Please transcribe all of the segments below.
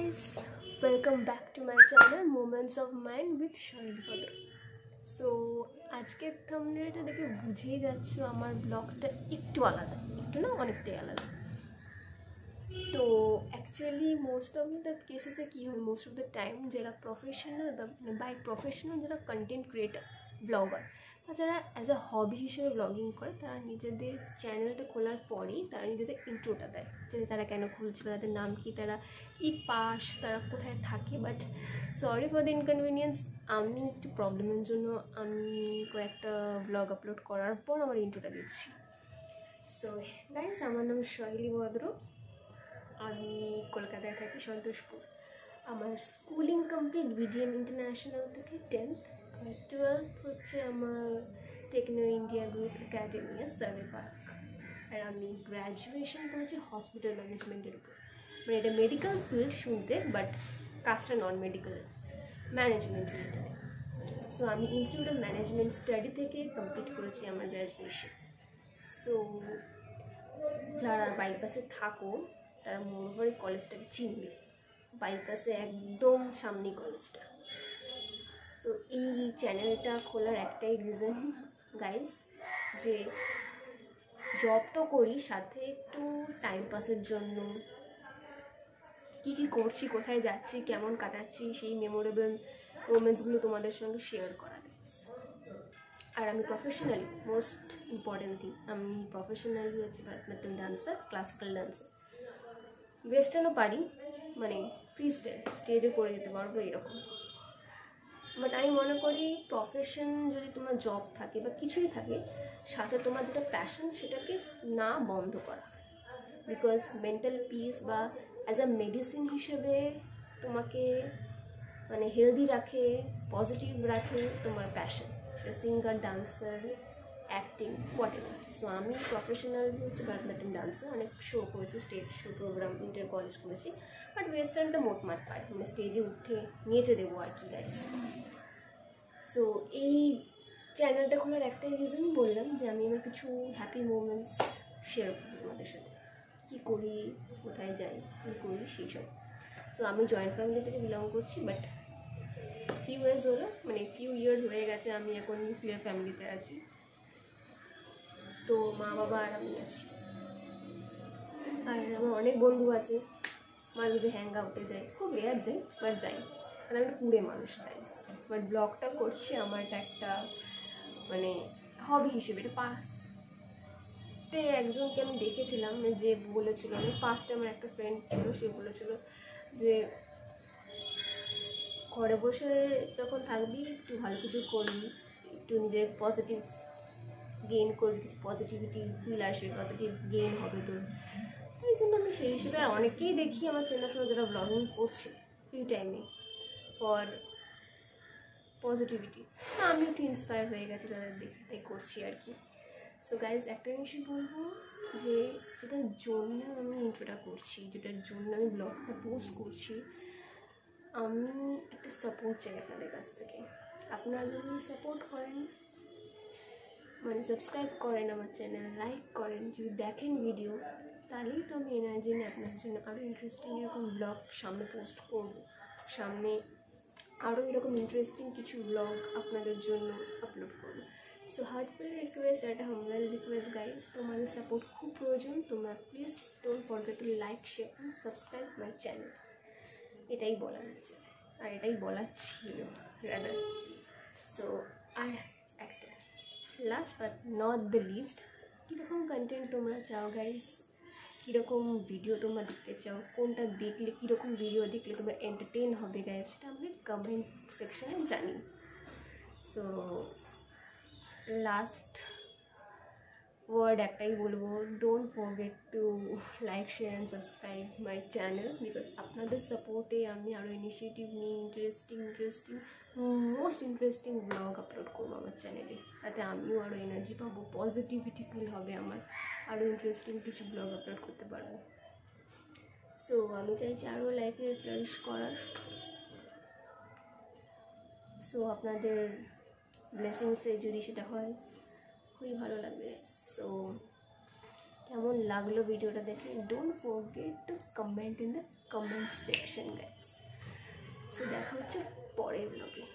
guys, welcome back to my channel Moments of Mind with Shaili Badr. So আজকের থাম্বনেলটা দেখে বুঝেই যাচ্ছো আমার ব্লগটা একটু আলাদা, একটু না অনেকটাই আলাদা। তো অ্যাকচুয়ালি মোস্ট অফ দ্য কেসেসে কী হয়, মোস্ট অফ দ্য টাইম যারা প্রফেশনাল বাই প্রফেশনাল যারা কন্টেন্ট ক্রিয়েটার ব্লগার বা যারা অ্যাজ আ হবি হিসেবে ব্লগিং করে, তারা নিজেদের চ্যানেলটা খোলার পরেই তারা নিজেদের ইন্ট্রোটা দেয়, যে তারা কেন খুলছিল, তাদের নাম কি, তারা কি পাস, তারা কোথায় থাকে। But sorry for the inconvenience, আমি একটু প্রবলেমের জন্য আমি কয়েকটা ব্লগ আপলোড করার পর আমার ইন্ট্রোটা দিচ্ছি। সো গাইস, আমার নাম শাইলি বদ্র, আমি কলকাতায় থাকি, সন্তোষপুর। আমার স্কুলিং কমপ্লিট বিডিএম ইন্টারন্যাশনাল থেকে 10th, আর 12th হচ্ছে আমার Techno India Group Academy Survey Park. আর আমি গ্র্যাজুয়েশন করেছি হসপিটাল ম্যানেজমেন্টের উপর, মানে এটা মেডিকেল ফিল্ড শুনতে, বাট কাজটা non medical management related. So আমি ইনস্টিটিউট অফ ম্যানেজমেন্ট স্টাডি থেকে কমপ্লিট করেছি আমার গ্র্যাজুয়েশন। সো যারা বাইপাসে থাকো তারা মোরবাড়ি কলেজটাকে চিনবে, বাইপাসে একদম সামনেই কলেজটা। তো এই চ্যানেলটা খোলার একটাই রিজন গাইস, যে জব তো করি, সাথে একটু টাইম পাসের জন্য কী কী করছি, কোথায় যাচ্ছি, কেমন কাটাচ্ছি, সেই মেমোরেবল মোমেন্টসগুলো তোমাদের সঙ্গে শেয়ার করা গাইস। আর আমি প্রফেশনালি, মোস্ট ইম্পর্টেন্ট থিং, আমি প্রফেশনালি হচ্ছে ভারতনাট্যম ডান্সার, ক্লাসিক্যাল ডান্সার। ওয়েস্টার্নও পারি, মানে ফ্রি স্টাইল স্টেজে করে দিতে পারবো এরকম। বাট আমি মনে করি প্রফেশন যদি তোমার জব থাকে বা কিছুই থাকে, সাথে তোমার যেটা প্যাশন সেটাকে না বন্ধ করা, বিকজ মেন্টাল পিস বা অ্যাজ আ মেডিসিন হিসেবে তোমাকে মানে হেলদি রাখে, পজিটিভ রাখে তোমার প্যাশন, সেটা singer, dancer, acting, whatever. So আমি প্রফেশনালি হচ্ছে ভারতনাট্যম ডান্সার, অনেক শো করেছি, stage show, programme, inter college করেছি। বাট ওয়েস্টার্নটা মোটমাট পাই, মানে স্টেজে উঠে নেচে দেবো আর কি গাইস। সো এই চ্যানেলটা খোলার একটাই রিজন বললাম, যে আমি আমার কিছু হ্যাপি মোমেন্টস শেয়ার করি তোমাদের সাথে, কী করি, কোথায় যাই, কী করি, সেই সব। সো আমি জয়েন্ট ফ্যামিলি থেকে বিলং করছি, বাট ফিউ ইয়ার্স হয়ে গেছে আমি এখন নিউক্লিয়ার ফ্যামিলিতে আছি। তো মা বাবা আর আমি আছি, আর আমার অনেক বন্ধু আছে, মাঝে মাঝে হ্যাং আউটে যাই, খুব রেয়ার যাই, বাট যাই। আর আমি পুরে মানুষ গাইস, বাট ব্লগটা করছি আমার এটা একটা মানে হবি হিসেবে, এটা পাস্টে একজনকে আমি দেখেছিলাম যে বলেছিল, আমি পাস্টে আমার একটা ফ্রেন্ড ছিল, সে বলেছিল যে ঘরে বসে যখন থাকবি একটু ভালো কিছু করবি, একটু নিজের পজিটিভ গেইন করবি, কিছু পজিটিভিটি ফিল আসবে, পজিটিভ গেইন হবে তোর। এই জন্য আমি সেই হিসেবে অনেকেই দেখি আমার চেনাশোনা যারা ব্লগিং করছে ফ্রি টাইমে ফর পজিটিভিটি, আমি একটু ইন্সপায়ার হয়ে গেছি তাদের দেখে, তাই করছি আর কি। সো গাইজ, একটা জিনিসই বলবো, যে যেটার জন্য আমি ইন্ট্রোটা করছি, যেটার জন্য আমি ব্লগটা পোস্ট করছি, আমি একটা সাপোর্ট চাই আপনাদের কাছ থেকে। আপনারা যদি সাপোর্ট করেন, মানে সাবস্ক্রাইব করেন আমার চ্যানেল, লাইক করেন, যদি দেখেন ভিডিও, তাহলেই তো আমি এনার্জি নিয়ে আপনাদের জন্য আরও ইন্টারেস্টিং এরকম ব্লগ সামনে পোস্ট করব, সামনে আরও এরকম ইন্টারেস্টিং কিছু ব্লগ আপনাদের জন্য আপলোড করব। সো হার্টফুল রিকোয়েস্ট, একটা হাম্বল রিকোয়েস্ট গাইজ, তোমাদের সাপোর্ট খুব প্রয়োজন। তোমরা please don't forget to like, share and subscribe my channel. এটাই বলার আছে, আর এটাই বলার ছিল রাদার। সো আর একটা last but not the least, কীরকম কন্টেন্ট তোমরা চাও গাইজ, কীরকম ভিডিও তোমরা দেখতে চাও, কোনটা দেখলে, কীরকম ভিডিও দেখলে তোমরা এন্টারটেইন হবে গাইজ, সেটা আমি কমেন্ট সেকশানে জানি। সো লাস্ট ওয়ার্ড একটাই বলবো, don't forget to like, share and subscribe my channel, because আপনাদের সাপোর্টে আমি আরও ইনিশিয়েটিভ নিয়ে মোস্ট ইন্টারেস্টিং ব্লগ আপলোড করবো আমার চ্যানেলে, তাতে আমিও আরও এনার্জি পাবো, পজিটিভিটি ফিল হবে আমার, আরও ইন্টারেস্টিং কিছু ব্লগ আপলোড করতে পারবো। সো আমি চাইছি আরও লাইফে ফ্লারিশ করার। সো আপনাদের ব্লেসিংসে যদি সেটা হয়, খুবই ভালো লাগবে। সো কেমন লাগলো ভিডিওটা দেখে, don't forget to comment in the comment section guys. So দেখা হচ্ছে পরের ব্লগে।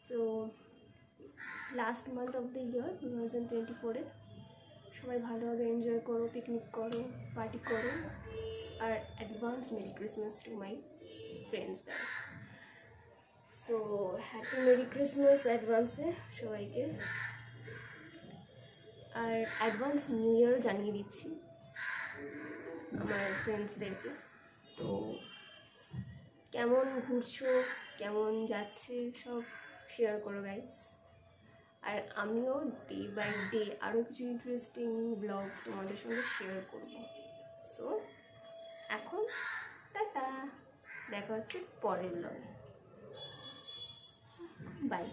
So last month of the year 2024-এ সবাই ভালোভাবে এনজয় করো, পিকনিক করো, পার্টি করো, আর advance merry Christmas to my friends guys. So happy merry Christmas অ্যাডভান্সে সবাইকে, আর অ্যাডভান্স নিউ ইয়ার জানিয়ে দিচ্ছি আমার ফ্রেন্ডসদেরকে। তো কেমন ঘুরছো, কেমন যাচ্ছে সব শেয়ার করো গাইস। আর আমিও ডে বাই ডে আরও কিছু ইন্টারেস্টিং ব্লগ তোমাদের সঙ্গে শেয়ার করব। সো এখন টাটা, দেখা হচ্ছে পরের ব্লগে। বাই।